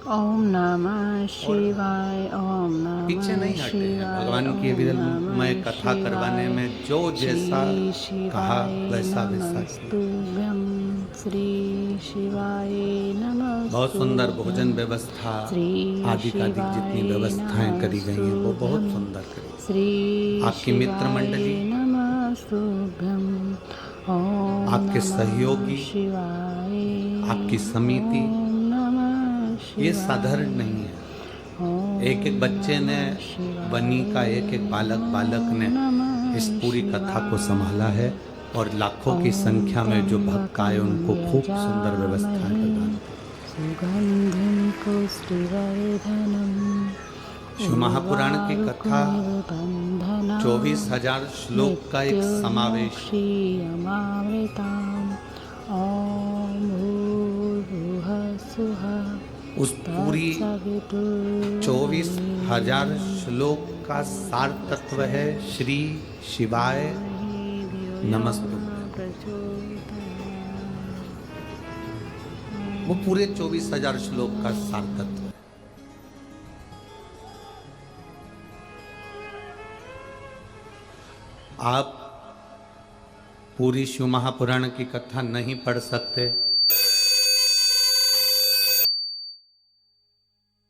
ओम नमः और शिवाय। ओम पीछे नमः नहीं हटे हैं। शिवाय। भगवान की ओम विरलमय नमः कथा करवाने शिवाय। में जो जैसा श्री कहा शिवाय वैसा वैसा किया। नमस्तुभ्यं। श्री शिवाय बहुत सुंदर भोजन नमस्तुभ्यं। व्यवस्था, श्री आदिकादिक शिवाय जितनी व्यवस्थाएं करी गई हैं वो नमस्तुभ्यं। बहुत सुंदर करी गई। श्री आपकी मित्र शिवाय मंडली, नमस्तुभ्यं। ओम आपके नमः सहयोगी, शिवाय। आपकी समिति, ओम नमः ये शिवाय। साधारण नहीं है। एक एक ओम बच्चे ने, नमः बनी शिवाय। का एक एक बालक बालक ओम ने इस नमः पूरी कथा को संभाला शिवाय। है और लाखों की ओम संख्या में जो भक्त त्र्यंबकं आए उनको खूब सुंदर व्यवस्थाएं यजामहे प्रदान की। सुगंधिं पुष्टिवर्धनम् शिव महापुराण की कथा उर्वारुकमिव 24,000 श्लोक का एक समावेश है। मृत्युर्मुक्षीयमामृताम्। ॐ भूर्भुवः स्वः उस पूरी 24,000 श्लोक का सार तत्व है श्री शिवाय नमस्तुभ्यं। वो पूरे 24,000 श्लोक का सार तत्व है। आप पूरी शिव महापुराण की कथा नहीं पढ़ सकते,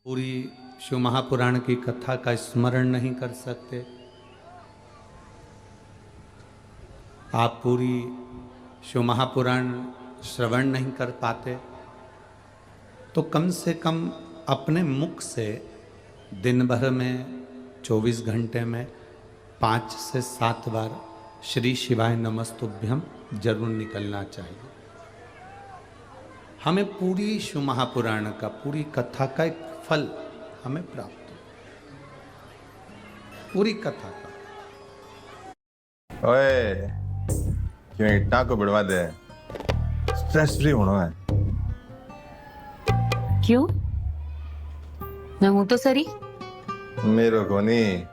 पूरी शिव महापुराण की कथा का स्मरण नहीं कर सकते, आप पूरी शिव महापुराण श्रवण नहीं कर पाते, तो कम से कम अपने मुख से दिन भर में 24 घंटे में 5 से 7 बार श्री शिवाय नमस्तुभ्यम जरूर निकलना चाहिए। हमें पूरी शिव महापुराण का, पूरी कथा का एक फल हमें प्राप्त हो, पूरी कथा का। ओए, क्यों इट्टा को बढ़वा दे? स्ट्रेस फ्री होना है। क्यों? मैं हूं तो सरी। मेरे को नहीं।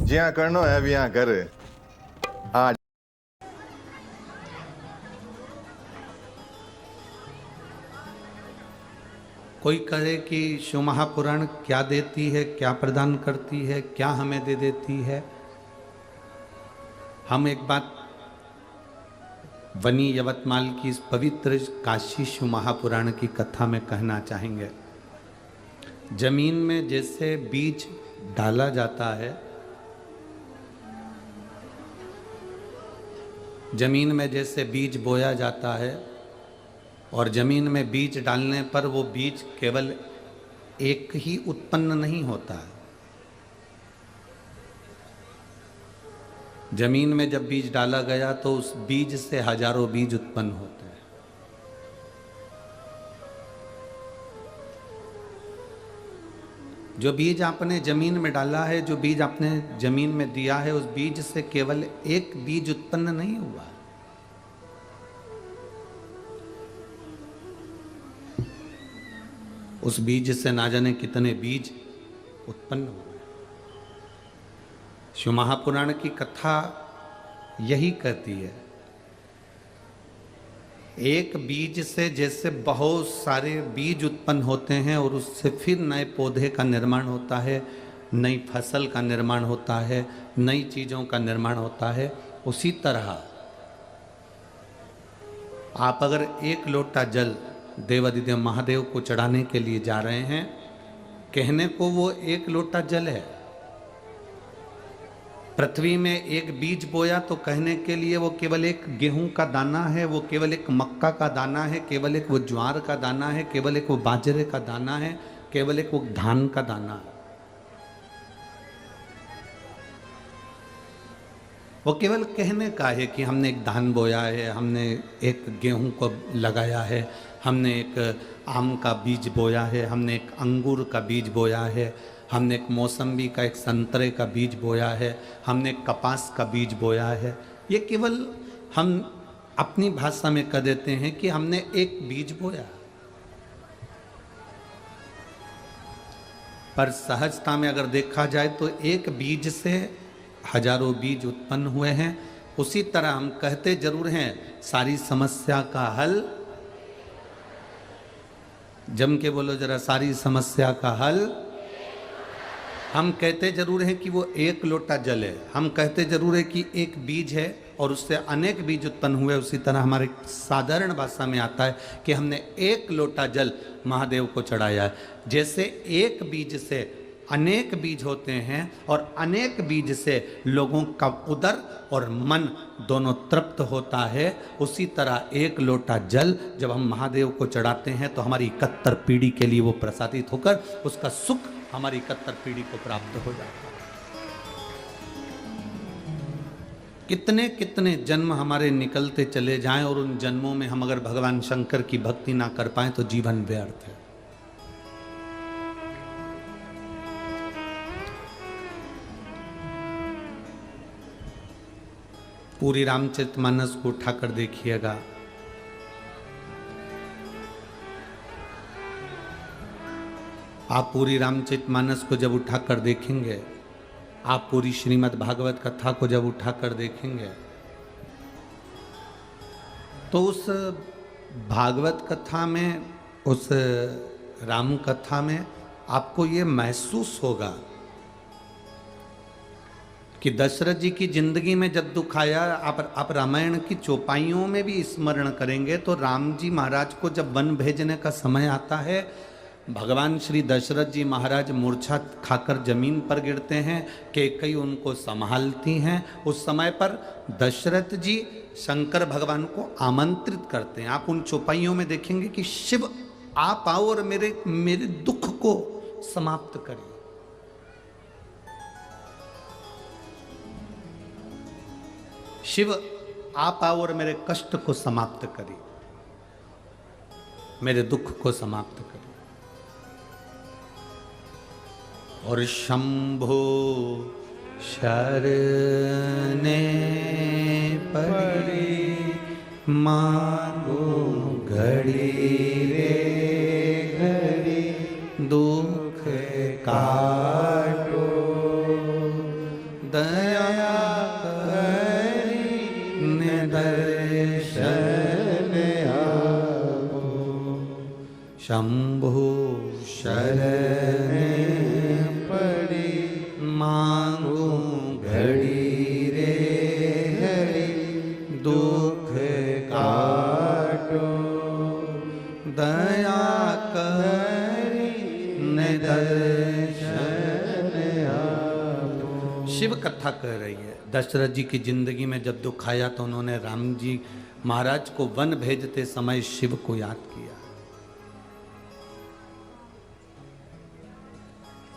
जिया करनो है भी यहाँ कर। आज कोई कहे कि शिव महापुराण क्या देती है, क्या प्रदान करती है, क्या हमें दे देती है। हम एक बात वनी यवतमाल की इस पवित्र काशी शिव महापुराण की कथा में कहना चाहेंगे। जमीन में जैसे बीज डाला जाता है, जमीन में जैसे बीज बोया जाता है और जमीन में बीज डालने पर वो बीज केवल एक ही उत्पन्न नहीं होता है। जमीन में जब बीज डाला गया तो उस बीज से हजारों बीज उत्पन्न होते हैं। जो बीज आपने जमीन में डाला है, जो बीज आपने जमीन में दिया है, उस बीज से केवल एक बीज उत्पन्न नहीं हुआ। उस बीज से ना जाने कितने बीज उत्पन्न हुए। शिव महापुराण की कथा यही कहती है, एक बीज से जैसे बहुत सारे बीज उत्पन्न होते हैं और उससे फिर नए पौधे का निर्माण होता है, नई फसल का निर्माण होता है, नई चीज़ों का निर्माण होता है, उसी तरह आप अगर एक लोटा जल देवादिदेव महादेव को चढ़ाने के लिए जा रहे हैं, कहने को वो एक लोटा जल है। पृथ्वी में एक बीज बोया तो कहने के लिए वो केवल एक गेहूं का दाना है, वो केवल एक मक्का का दाना है, केवल एक वो ज्वार का दाना है, केवल एक वो बाजरे का दाना है, केवल एक वो धान का दाना है। वो केवल कहने का है कि हमने एक धान बोया है, हमने एक गेहूं को लगाया है, हमने एक आम का बीज बोया है, हमने एक अंगूर का बीज बोया है, हमने एक मौसम्बी का, एक संतरे का बीज बोया है, हमने एक कपास का बीज बोया है। ये केवल हम अपनी भाषा में कह देते हैं कि हमने एक बीज बोया। पर सहजता में अगर देखा जाए तो एक बीज से हजारों बीज उत्पन्न हुए हैं। उसी तरह हम कहते जरूर हैं सारी समस्या का हल, जम के बोलो जरा, सारी समस्या का हल। हम कहते जरूर हैं कि वो एक लोटा जल है, हम कहते जरूर है कि एक बीज है और उससे अनेक बीज उत्पन्न हुए। उसी तरह हमारे साधारण भाषा में आता है कि हमने एक लोटा जल महादेव को चढ़ाया है। जैसे एक बीज से अनेक बीज होते हैं और अनेक बीज से लोगों का उदर और मन दोनों तृप्त होता है, उसी तरह एक लोटा जल जब हम महादेव को चढ़ाते हैं तो हमारी 71 पीढ़ी के लिए वो प्रसादित होकर उसका सुख हमारी 71 पीढ़ी को प्राप्त हो जाता है। कितने कितने जन्म हमारे निकलते चले जाएं और उन जन्मों में हम अगर भगवान शंकर की भक्ति ना कर पाएं तो जीवन व्यर्थ है। पूरी रामचरितमानस को उठाकर देखिएगा, आप पूरी रामचरितमानस को जब उठाकर देखेंगे, आप पूरी श्रीमद् भागवत कथा को जब उठाकर देखेंगे तो उस भागवत कथा में, उस राम कथा में आपको ये महसूस होगा कि दशरथ जी की जिंदगी में जब दुख आया, आप रामायण की चौपाइयों में भी स्मरण करेंगे तो राम जी महाराज को जब वन भेजने का समय आता है, भगवान श्री दशरथ जी महाराज मूर्छा खाकर जमीन पर गिरते हैं, कैकेयी उनको संभालती हैं। उस समय पर दशरथ जी शंकर भगवान को आमंत्रित करते हैं। आप उन चौपाइयों में देखेंगे कि शिव आप आओ और मेरे दुख को समाप्त करिए। शिव आप आओ और मेरे कष्ट को समाप्त करिए, मेरे दुख को समाप्त करिए। और शंभो शरणे पड़ी मांगो घड़ी रे घड़ी, दुख काटो दया करी दर्शन आपो। शंभो शरणे मांगू घड़ी रे घड़ी, दुख काटो दया करी दर्शन आपो। शिव कथा कह रही है, दशरथ जी की जिंदगी में जब दुख आया तो उन्होंने राम जी महाराज को वन भेजते समय शिव को याद किया।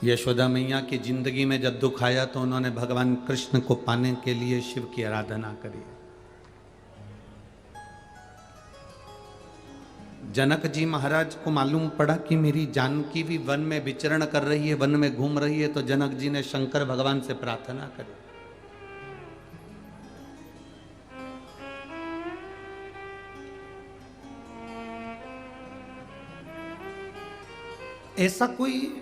यशोदा मैया की जिंदगी में जब दुख आया तो उन्होंने भगवान कृष्ण को पाने के लिए शिव की आराधना करी। जनक जी महाराज को मालूम पड़ा कि मेरी जानकी भी वन में विचरण कर रही है, वन में घूम रही है, तो जनक जी ने शंकर भगवान से प्रार्थना करी। ऐसा कोई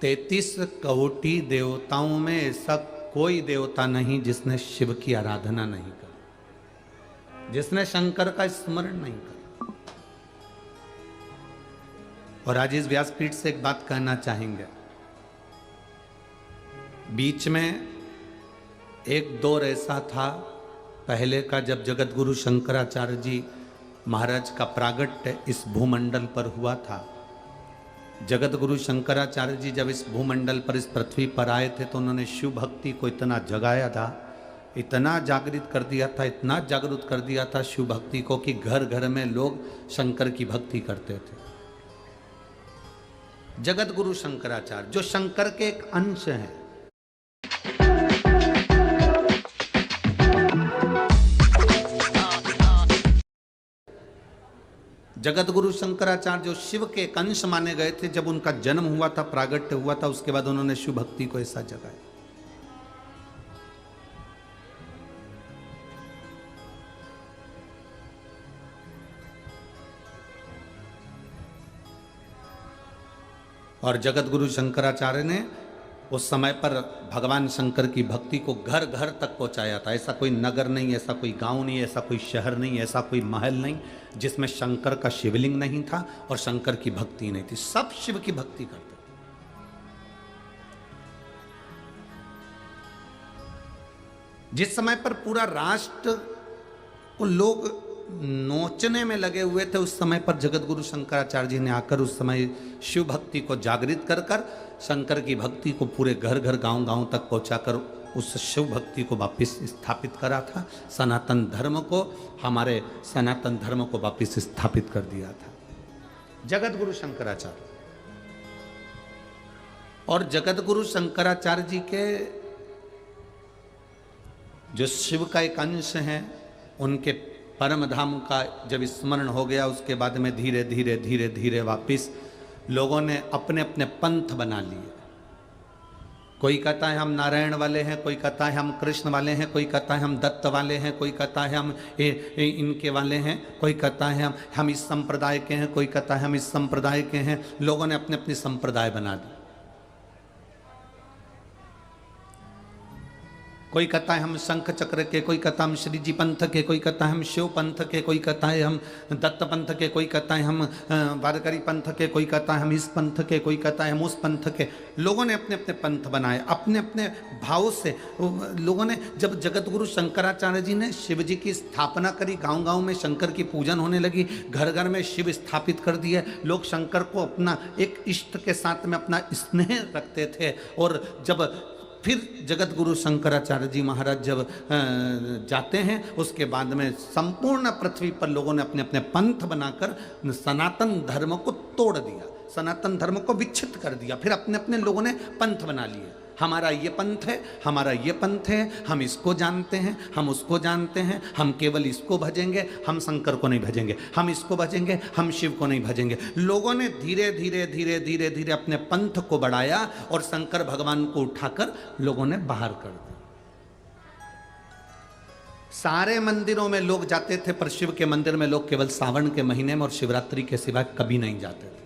33 कोटि देवताओं में ऐसा कोई देवता नहीं जिसने शिव की आराधना नहीं करी, जिसने शंकर का स्मरण नहीं करा। और आज इस व्यासपीठ से एक बात कहना चाहेंगे। बीच में एक दौर ऐसा था पहले का, जब जगत गुरु शंकराचार्य जी महाराज का प्रागट्य इस भूमंडल पर हुआ था। जगत गुरु शंकराचार्य जी जब इस भूमंडल पर, इस पृथ्वी पर आए थे तो उन्होंने शिव भक्ति को इतना जगाया था, इतना जागृत कर दिया था, इतना जागृत कर दिया था शिव भक्ति को कि घर घर में लोग शंकर की भक्ति करते थे। जगत गुरु शंकराचार्य जो शंकर के एक अंश हैं। जगत गुरु शंकराचार्य जो शिव के एक अंश माने गए थे, जब उनका जन्म हुआ था, प्रागट्य हुआ था, उसके बाद उन्होंने शिव भक्ति को ऐसा जगाया। और जगत गुरु शंकराचार्य ने उस समय पर भगवान शंकर की भक्ति को घर घर तक पहुंचाया था। ऐसा कोई नगर नहीं, ऐसा कोई गांव नहीं, ऐसा कोई शहर नहीं, ऐसा कोई महल नहीं जिसमें शंकर का शिवलिंग नहीं था और शंकर की भक्ति नहीं थी। सब शिव की भक्ति करते थे। जिस समय पर पूरा राष्ट्र को लोग नोचने में लगे हुए थे, उस समय पर जगत गुरु शंकराचार्य जी ने आकर उस समय शिव भक्ति को जागृत कर कर शंकर की भक्ति को पूरे घर घर गांव गांव तक पहुंचाकर उस शिव भक्ति को वापस स्थापित करा था। सनातन धर्म को, हमारे सनातन धर्म को वापस स्थापित कर दिया था जगत गुरु शंकराचार्य। और जगत गुरु शंकराचार्य जी के जो शिव का एक अंश है, उनके परम धाम का जब स्मरण हो गया, उसके बाद में धीरे धीरे धीरे धीरे वापिस लोगों ने अपने अपने पंथ बना लिए। कोई कहता है हम नारायण वाले हैं, कोई कहता है हम कृष्ण वाले हैं, कोई कहता है हम दत्त वाले हैं, कोई कहता है हम इनके वाले हैं, कोई कहता है हम इस संप्रदाय के हैं, कोई कहता है हम इस संप्रदाय के हैं। लोगों ने अपने अपने संप्रदाय बना दी। कोई कहता है हम शंख चक्र के, कोई कहता है हम श्री जी पंथ के, कोई कहता है हम शिव पंथ के, कोई कहता है हम दत्त पंथ के, कोई कहता है हम वारकरी पंथ के, कोई कहता है हम इस पंथ के, कोई कहता है हम उस पंथ के। लोगों ने अपने अपने पंथ बनाए, अपने अपने भाव से। लोगों ने, जब जगत गुरु शंकराचार्य जी ने शिव जी की स्थापना करी, गांव गांव में शंकर की पूजन होने लगी, घर घर में शिव स्थापित कर दिए। लोग शंकर को अपना एक इष्ट के साथ में अपना स्नेह रखते थे। और जब फिर जगत गुरु शंकराचार्य जी महाराज जब जाते हैं, उसके बाद में संपूर्ण पृथ्वी पर लोगों ने अपने अपने पंथ बनाकर सनातन धर्म को तोड़ दिया, सनातन धर्म को विच्छित कर दिया। फिर अपने अपने लोगों ने पंथ बना लिए। हमारा ये पंथ है, हमारा ये पंथ है, हम इसको जानते हैं, हम उसको जानते हैं, हम केवल इसको भजेंगे, हम शंकर को नहीं भजेंगे, हम इसको भजेंगे, हम शिव को नहीं भजेंगे। लोगों ने धीरे धीरे धीरे धीरे धीरे अपने पंथ को बढ़ाया और शंकर भगवान को उठाकर लोगों ने बाहर कर दिया। सारे मंदिरों में लोग जाते थे, पर शिव के मंदिर में लोग केवल सावन के महीने में और शिवरात्रि के सिवाय कभी नहीं जाते थे।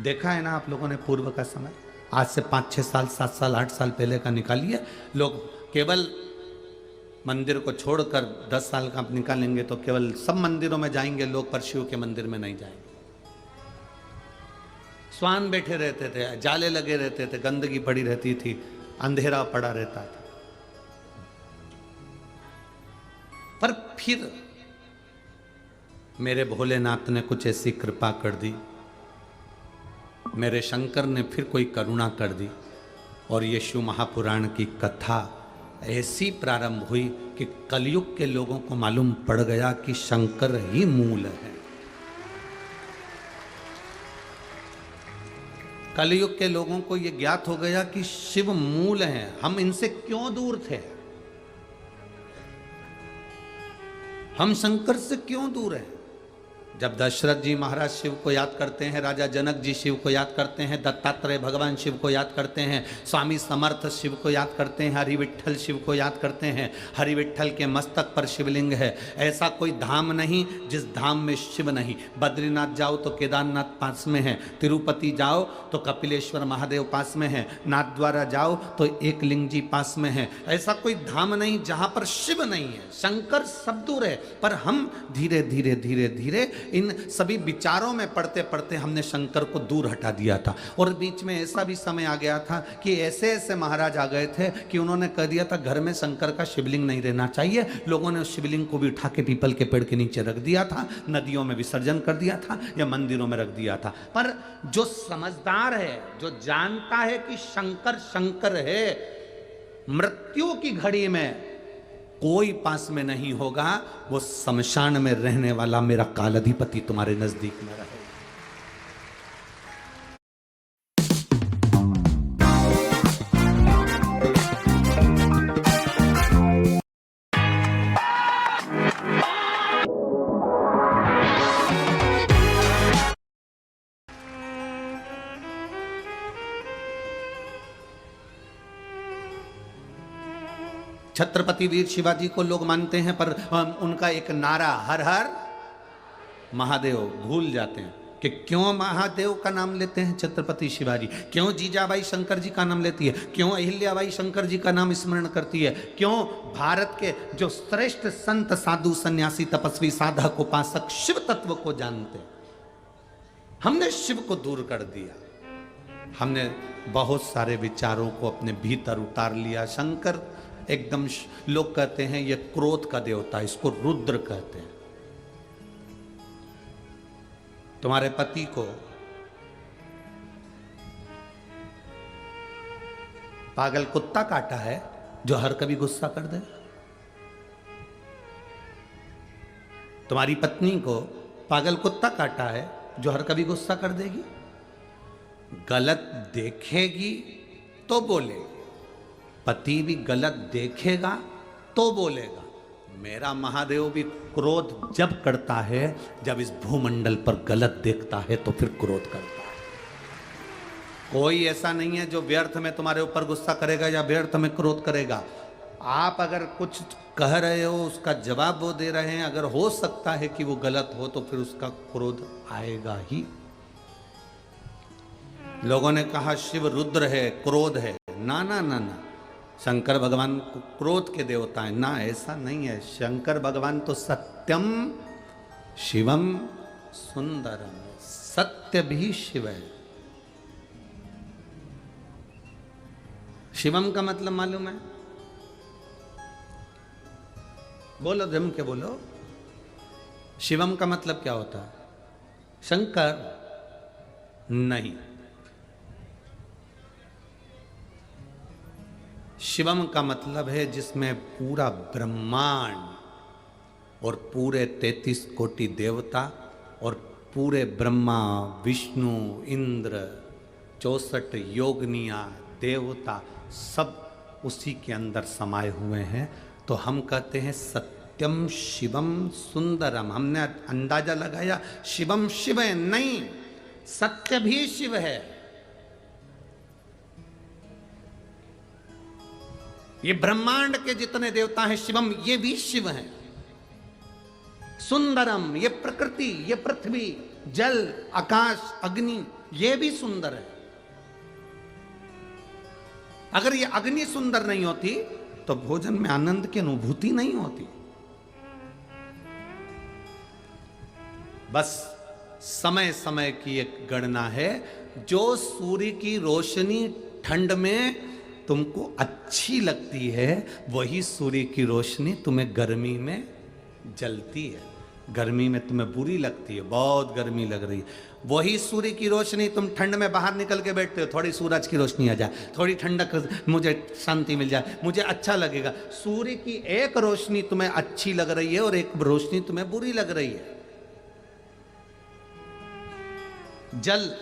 देखा है ना आप लोगों ने पूर्व का समय, आज से 5-6 साल 7 साल 8 साल पहले का निकालिए। लोग केवल मंदिर को छोड़कर 10 साल का आप निकालेंगे तो केवल सब मंदिरों में जाएंगे लोग, पर शिव के मंदिर में नहीं जाएंगे। स्वान बैठे रहते थे, जाले लगे रहते थे, गंदगी पड़ी रहती थी, अंधेरा पड़ा रहता था। पर फिर मेरे भोलेनाथ ने कुछ ऐसी कृपा कर दी, मेरे शंकर ने फिर कोई करुणा कर दी और ये शिव महापुराण की कथा ऐसी प्रारंभ हुई कि कलयुग के लोगों को मालूम पड़ गया कि शंकर ही मूल है। कलयुग के लोगों को यह ज्ञात हो गया कि शिव मूल है। हम इनसे क्यों दूर थे, हम शंकर से क्यों दूर हैं। जब दशरथ जी महाराज शिव को याद करते हैं, राजा जनक जी शिव को याद करते हैं, दत्तात्रेय भगवान शिव को याद करते हैं, स्वामी समर्थ शिव को याद करते हैं, हरि विट्ठल शिव को याद करते हैं। हरि विट्ठल के मस्तक पर शिवलिंग है। ऐसा कोई धाम नहीं जिस धाम में शिव नहीं। बद्रीनाथ जाओ तो केदारनाथ पास में है, तिरुपति जाओ तो कपिलेश्वर महादेव पास में है, नाथद्वारा जाओ तो एक लिंग जी पास में है। ऐसा कोई धाम नहीं जहाँ पर शिव नहीं है। शंकर सब दूर है, पर हम धीरे धीरे धीरे धीरे इन सभी विचारों में पढ़ते पढ़ते हमने शंकर को दूर हटा दिया था। और बीच में ऐसा भी समय आ गया था कि ऐसे ऐसे महाराज आ गए थे कि उन्होंने कह दिया था घर में शंकर का शिवलिंग नहीं रहना चाहिए। लोगों ने उस शिवलिंग को भी उठा के पीपल के पेड़ के नीचे रख दिया था, नदियों में विसर्जन कर दिया था या मंदिरों में रख दिया था। पर जो समझदार है, जो जानता है कि शंकर शंकर है, मृत्यु की घड़ी में कोई पास में नहीं होगा, वो शमशान में रहने वाला मेरा कालाधिपति तुम्हारे नजदीक में रहे। छत्रपति वीर शिवाजी को लोग मानते हैं, पर उनका एक नारा हर हर महादेव भूल जाते हैं। कि क्यों महादेव का नाम लेते हैं छत्रपति शिवाजी, क्यों जीजाबाई शंकर जी का नाम लेती है, क्यों अहिल्याबाई शंकर जी का नाम स्मरण करती है, क्यों भारत के जो श्रेष्ठ संत साधु सन्यासी तपस्वी साधक उपासक शिव तत्व को जानते हैं। हमने शिव को दूर कर दिया, हमने बहुत सारे विचारों को अपने भीतर उतार लिया। शंकर एकदम, लोग कहते हैं ये क्रोध का देवता, इसको रुद्र कहते हैं। तुम्हारे पति को पागल कुत्ता काटा है जो हर कभी गुस्सा कर दे? तुम्हारी पत्नी को पागल कुत्ता काटा है जो हर कभी गुस्सा कर देगी? गलत देखेगी तो बोलेगी, पति भी गलत देखेगा तो बोलेगा। मेरा महादेव भी क्रोध जब करता है, जब इस भूमंडल पर गलत देखता है तो फिर क्रोध करता है। कोई ऐसा नहीं है जो व्यर्थ में तुम्हारे ऊपर गुस्सा करेगा या व्यर्थ में क्रोध करेगा। आप अगर कुछ कह रहे हो, उसका जवाब वो दे रहे हैं, अगर हो सकता है कि वो गलत हो तो फिर उसका क्रोध आएगा ही। लोगों ने कहा शिव रुद्र है, क्रोध है। ना ना ना ना, शंकर भगवान क्रोध के देवता है ना, ऐसा नहीं है। शंकर भगवान तो सत्यम शिवम सुंदरम, सत्य भी शिव है। शिवम का मतलब मालूम है? बोलो, जम के बोलो, शिवम का मतलब क्या होता है? शंकर नहीं, शिवम का मतलब है जिसमें पूरा ब्रह्मांड और पूरे 33 कोटि देवता और पूरे ब्रह्मा विष्णु इंद्र 64 योगनिया देवता सब उसी के अंदर समाये हुए हैं। तो हम कहते हैं सत्यम शिवम सुंदरम। हमने अंदाजा लगाया शिवम शिव है, नहीं, सत्य भी शिव है। ये ब्रह्मांड के जितने देवता हैं शिवम, ये भी शिव हैं। सुंदरम, ये प्रकृति, ये पृथ्वी, जल, आकाश, अग्नि, ये भी सुंदर है। अगर ये अग्नि सुंदर नहीं होती तो भोजन में आनंद की अनुभूति नहीं होती। बस समय समय की एक गणना है। जो सूर्य की रोशनी ठंड में तुमको अच्छी लगती है, वही सूर्य की रोशनी तुम्हें गर्मी में जलती है। गर्मी में तुम्हें बुरी लगती है, बहुत गर्मी लग रही है, वही सूर्य की रोशनी तुम ठंड में बाहर निकल के बैठते हो, थोड़ी सूरज की रोशनी आ जाए, थोड़ी ठंडक, मुझे शांति मिल जाए, मुझे अच्छा लगेगा। सूर्य की एक रोशनी तुम्हें अच्छी लग रही है और एक रोशनी तुम्हें बुरी लग रही है। जल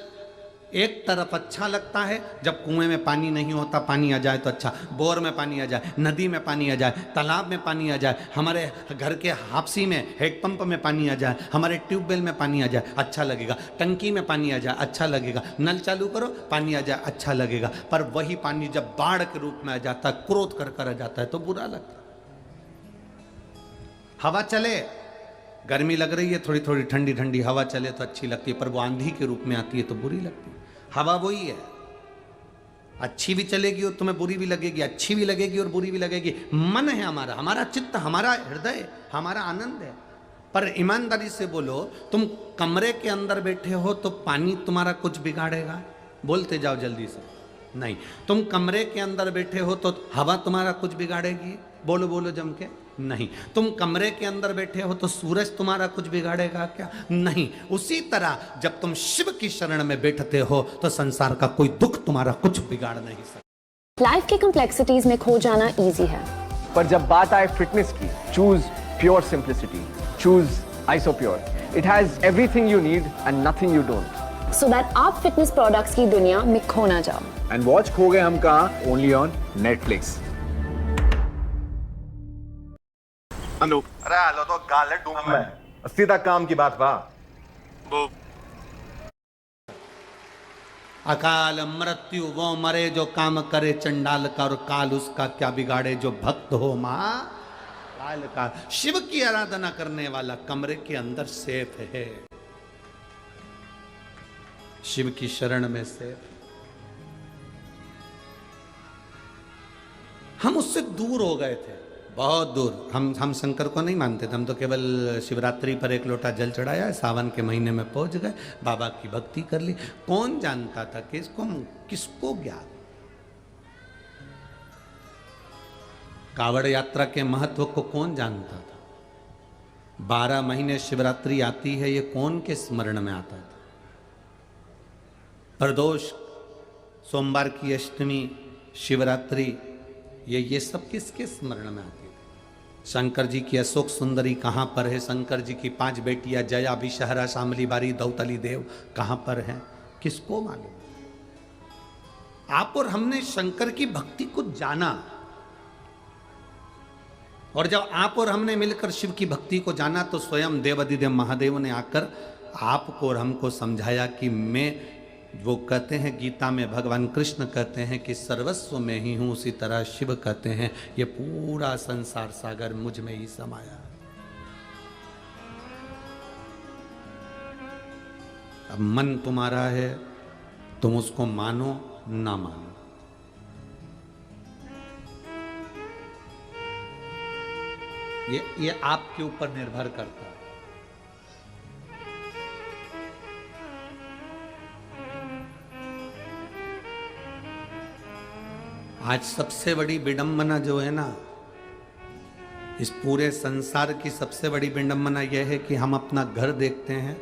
एक तरफ अच्छा लगता है, जब कुएं में पानी नहीं होता, पानी आ जाए तो अच्छा, बोर में पानी आ जाए, नदी में पानी आ जाए, तालाब में पानी आ जाए, हमारे घर के हापसी में हेडपंप में पानी आ जाए, हमारे ट्यूबवेल में पानी आ जाए, अच्छा लगेगा। टंकी में पानी आ जाए, अच्छा लगेगा। नल चालू करो, पानी आ जाए, अच्छा लगेगा। पर वही पानी जब बाढ़ के रूप में आ जाता है, क्रोध कर कर आ जाता है, तो बुरा लगता है। हवा चले, गर्मी लग रही है, थोड़ी थोड़ी ठंडी ठंडी हवा चले तो अच्छी लगती है, पर वो आंधी के रूप में आती है तो बुरी लगती है। हवा वही है, अच्छी भी चलेगी और तुम्हें बुरी भी लगेगी, अच्छी भी लगेगी और बुरी भी लगेगी। मन है हमारा, हमारा चित्त, हमारा हृदय, हमारा आनंद है। पर ईमानदारी से बोलो, तुम कमरे के अंदर बैठे हो तो पानी तुम्हारा कुछ बिगाड़ेगा? बोलते जाओ जल्दी से। नहीं। तुम कमरे के अंदर बैठे हो तो हवा तुम्हारा कुछ बिगाड़ेगी? बोलो बोलो जम के। नहीं। तुम कमरे के अंदर बैठे हो तो सूरज तुम्हारा कुछ बिगाड़ेगा क्या? नहीं। उसी तरह जब तुम शिव की शरण में बैठते हो तो संसार का कोई दुख तुम्हारा कुछ बिगाड़ नहीं सकता। लाइफ के कॉम्प्लेक्सिटीज में खो जाना इजी है, पर जब बात आए फिटनेस की, choose pure simplicity, choose Isopure. It has everything you need and nothing you don't, so that आप फिटनेस प्रोडक्ट्स की दुनिया में खो ना जाओ। एंड वॉच खो गए हम कहाँ? Only on Netflix. हेलो। अरे हेलो तो गाले डूब मैं। सीधा काम की बात वाह। वो अकाल मृत्यु वो मरे जो काम करे चंडाल का, और काल उसका क्या बिगाड़े जो भक्त हो माँ काल का। शिव की आराधना करने वाला कमरे के अंदर सेफ है। शिव की शरण में से हम उससे दूर हो गए थे, बहुत दूर। हम शंकर को नहीं मानते थे, हम तो केवल शिवरात्रि पर एक लोटा जल चढ़ाया, सावन के महीने में पहुंच गए, बाबा की भक्ति कर ली। कौन जानता था कि किसको ज्ञात। कावड़ यात्रा के महत्व को कौन जानता था? 12 महीने शिवरात्रि आती है, ये कौन के स्मरण में आता था? प्रदोष, सोमवार की अष्टमी, शिवरात्रि, ये सब किसके स्मरण में आती है? शंकर जी की अशोक सुंदरी कहाँ पर है? शंकर जी की 5 बेटियां जया, विषहरा, शामली बारी, दौतली देव कहाँ पर हैं? किसको मालूम? आप और हमने शंकर की भक्ति को जाना, और जब आप और हमने मिलकर शिव की भक्ति को जाना तो स्वयं देवाधिदेव महादेव ने आकर आपको और हमको समझाया कि मैं, वो कहते हैं गीता में, भगवान कृष्ण कहते हैं कि सर्वस्व में ही हूं, उसी तरह शिव कहते हैं ये पूरा संसार सागर मुझ में ही समाया। अब मन तुम्हारा है, तुम उसको मानो ना मानो। ये आपके ऊपर निर्भर करता है। आज सबसे बड़ी विडंबना जो है ना, इस पूरे संसार की सबसे बड़ी विडंबना यह है कि हम अपना घर देखते हैं,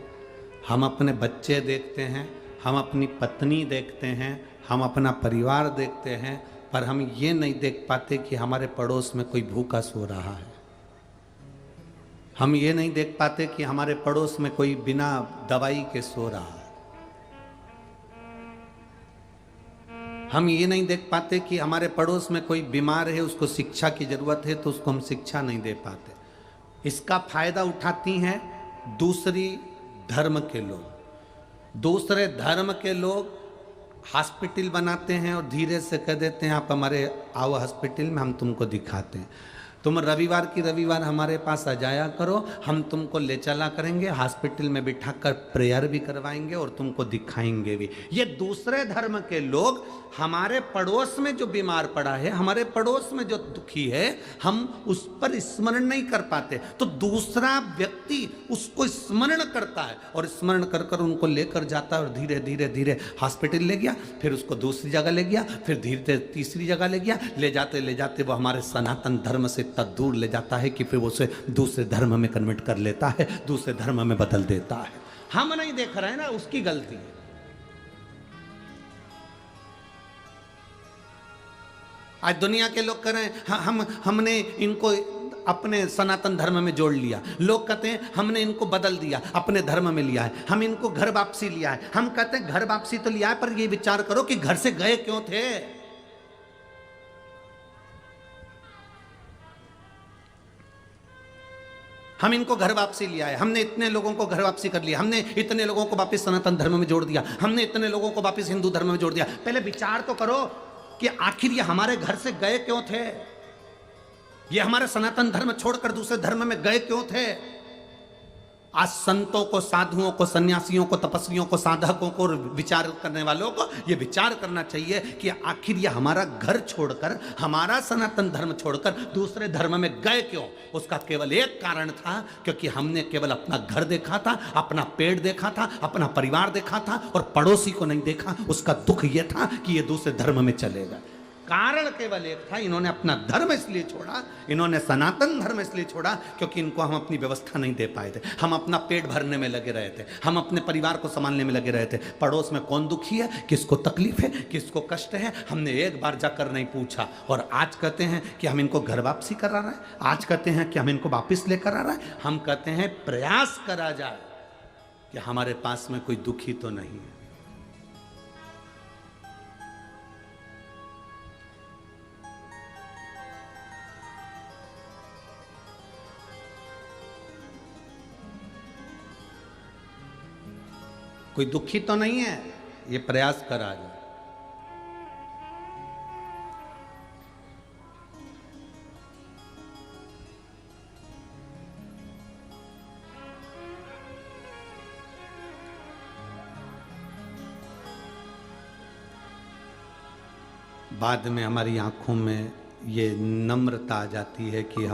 हम अपने बच्चे देखते हैं, हम अपनी पत्नी देखते हैं, हम अपना परिवार देखते हैं, पर हम ये नहीं देख पाते कि हमारे पड़ोस में कोई भूखा सो रहा है। हम ये नहीं देख पाते कि हमारे पड़ोस में कोई बिना दवाई के सो रहा है। हम ये नहीं देख पाते कि हमारे पड़ोस में कोई बीमार है, उसको शिक्षा की जरूरत है, तो उसको हम शिक्षा नहीं दे पाते। इसका फायदा उठाती हैं दूसरी धर्म के लोग। दूसरे धर्म के लोग हॉस्पिटल बनाते हैं और धीरे से कह देते हैं आप हमारे आओ हॉस्पिटल में, हम तुमको दिखाते हैं। तुम रविवार की रविवार हमारे पास आ जाया करो, हम तुमको ले चला करेंगे, हॉस्पिटल में बिठाकर प्रेयर भी करवाएंगे और तुमको दिखाएंगे भी। ये दूसरे धर्म के लोग हमारे पड़ोस में जो बीमार पड़ा है, हमारे पड़ोस में जो दुखी है, हम उस पर स्मरण नहीं कर पाते, तो दूसरा व्यक्ति उसको स्मरण करता है और स्मरण कर कर उनको लेकर जाता है और धीरे धीरे धीरे हॉस्पिटल ले गया, फिर उसको दूसरी जगह ले गया, फिर धीरे धीरे तीसरी जगह ले गया। ले जाते वो हमारे सनातन धर्म से इतना दूर ले जाता है कि फिर वो उसे दूसरे धर्म में कन्वर्ट कर लेता है, दूसरे धर्म में बदल देता है। हम नहीं देख रहे हैं ना, उसकी गलती है। आज दुनिया के लोग कह रहे हैं हमने इनको अपने सनातन धर्म में जोड़ लिया। लोग कहते हैं हमने इनको बदल दिया, अपने धर्म में लिया है, हम इनको घर वापसी लिया है। हम कहते हैं घर वापसी तो लिया है, पर ये विचार करो कि घर से गए क्यों थे। हम इनको घर वापसी लिया है, हमने इतने लोगों को घर वापसी कर लिया, हमने इतने लोगों को वापस सनातन धर्म में जोड़ दिया, हमने इतने लोगों को वापस हिंदू धर्म में जोड़ दिया। पहले विचार तो करो कि आखिर ये हमारे घर से गए क्यों थे, ये हमारे सनातन धर्म छोड़कर दूसरे धर्म में गए क्यों थे। आज संतों को, साधुओं को, सन्यासियों को, तपस्वियों को, साधकों को, विचार करने वालों को ये विचार करना चाहिए कि आखिर ये हमारा घर छोड़कर, हमारा सनातन धर्म छोड़कर दूसरे धर्म में गए क्यों। उसका केवल एक कारण था, क्योंकि हमने केवल अपना घर देखा था, अपना पेट देखा था, अपना परिवार देखा था और पड़ोसी को नहीं देखा। उसका दुख ये था कि ये दूसरे धर्म में चलेगा। कारण केवल एक था, इन्होंने अपना धर्म इसलिए छोड़ा, इन्होंने सनातन धर्म इसलिए छोड़ा क्योंकि इनको हम अपनी व्यवस्था नहीं दे पाए थे। हम अपना पेट भरने में लगे रहे थे, हम अपने परिवार को संभालने में लगे रहे थे। पड़ोस में कौन दुखी है, किसको तकलीफ है, किसको कष्ट है, हमने एक बार जाकर नहीं पूछा। और आज कहते हैं कि हम इनको घर वापसी करा रहे हैं, आज कहते हैं कि हम इनको वापिस लेकर आ रहे हैं। हम कहते हैं प्रयास करा जाए कि हमारे पास में कोई दुखी तो नहीं है। कोई दुखी तो नहीं है, ये प्रयास करा जाए। बाद में हमारी आंखों में ये नम्रता आ जाती है कि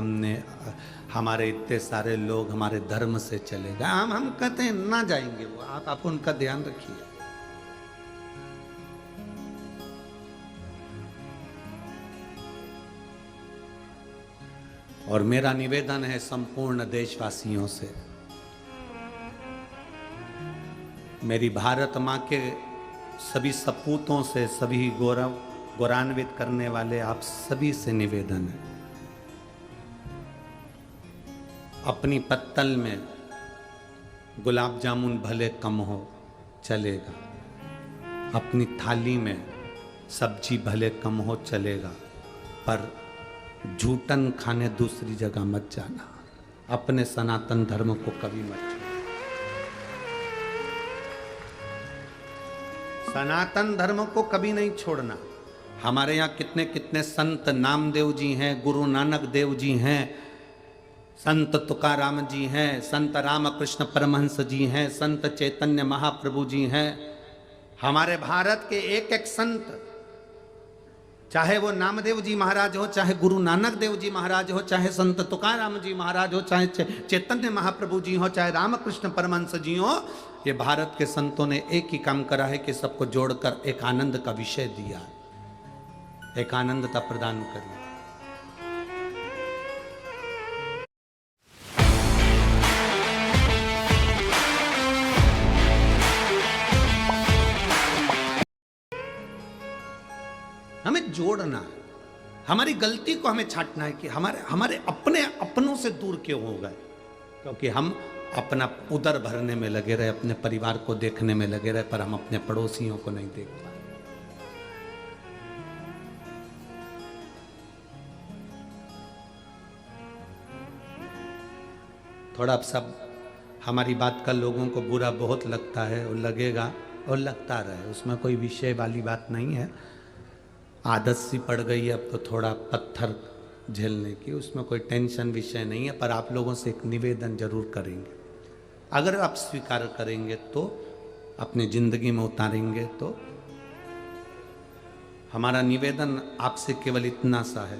हमारे इतने सारे लोग हमारे धर्म से चले गए। हम कहते हैं ना जाएंगे वो, आप उनका ध्यान रखिए। और मेरा निवेदन है संपूर्ण देशवासियों से, मेरी भारत माँ के सभी सपूतों से, सभी गौरवान्वित करने वाले आप सभी से निवेदन है, अपनी पत्तल में गुलाब जामुन भले कम हो चलेगा, अपनी थाली में सब्जी भले कम हो चलेगा, पर झूठन खाने दूसरी जगह मत जाना। अपने सनातन धर्म को कभी मत छोड़ना। सनातन धर्म को कभी नहीं छोड़ना। हमारे यहाँ कितने कितने संत नामदेव जी हैं, गुरु नानक देव जी हैं, संत तुकाराम जी हैं, संत रामकृष्ण परमहंस जी हैं, संत चैतन्य महाप्रभु जी हैं। हमारे भारत के एक एक संत, चाहे वो नामदेव जी महाराज हो, चाहे गुरु नानक देव जी महाराज हो, चाहे संत तुकाराम जी महाराज हो, चाहे चैतन्य महाप्रभु जी हो, चाहे रामकृष्ण परमहंस जी हो, ये भारत के संतों ने एक ही काम करा है कि सबको जोड़कर एक आनंद का विषय दिया, एक आनंदता प्रदान करी। हमें जोड़ना है, हमारी गलती को हमें छांटना है कि हमारे अपने अपनों से दूर क्यों हो गए, क्योंकि हम अपना उदर भरने में लगे रहे, अपने परिवार को देखने में लगे रहे, पर हम अपने पड़ोसियों को नहीं देख पाए। थोड़ा सब हमारी बात का लोगों को बुरा बहुत लगता है, और लगेगा और लगता रहे, उसमें कोई विषय वाली बात नहीं है। आदत सी पड़ गई है अब तो थोड़ा पत्थर झेलने की, उसमें कोई टेंशन विषय नहीं है। पर आप लोगों से एक निवेदन जरूर करेंगे, अगर आप स्वीकार करेंगे तो, अपनी जिंदगी में उतारेंगे तो। हमारा निवेदन आपसे केवल इतना सा है,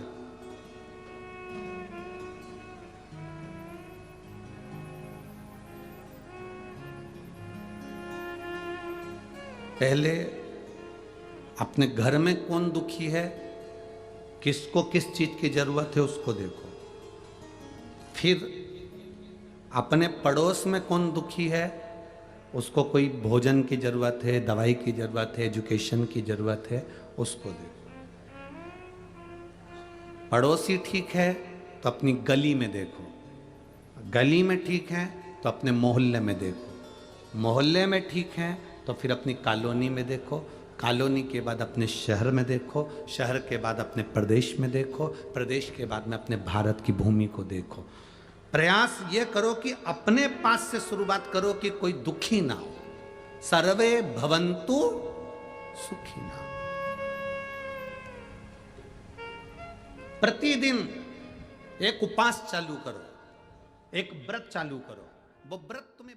पहले अपने घर में कौन दुखी है, किसको किस चीज की जरूरत है उसको देखो। फिर अपने पड़ोस में कौन दुखी है, उसको कोई भोजन की जरूरत है, दवाई की जरूरत है, एजुकेशन की जरूरत है, उसको देखो। पड़ोसी ठीक है तो अपनी गली में देखो, गली में ठीक है तो अपने मोहल्ले में देखो, मोहल्ले में ठीक है तो फिर अपनी कॉलोनी में देखो, कॉलोनी के बाद अपने शहर में देखो, शहर के बाद अपने प्रदेश में देखो, प्रदेश के बाद में अपने भारत की भूमि को देखो। प्रयास ये करो कि अपने पास से शुरुआत करो कि कोई दुखी ना हो। सर्वे भवन्तु सुखी ना। प्रतिदिन एक उपास चालू करो, एक व्रत चालू करो, वो व्रत तुम्हें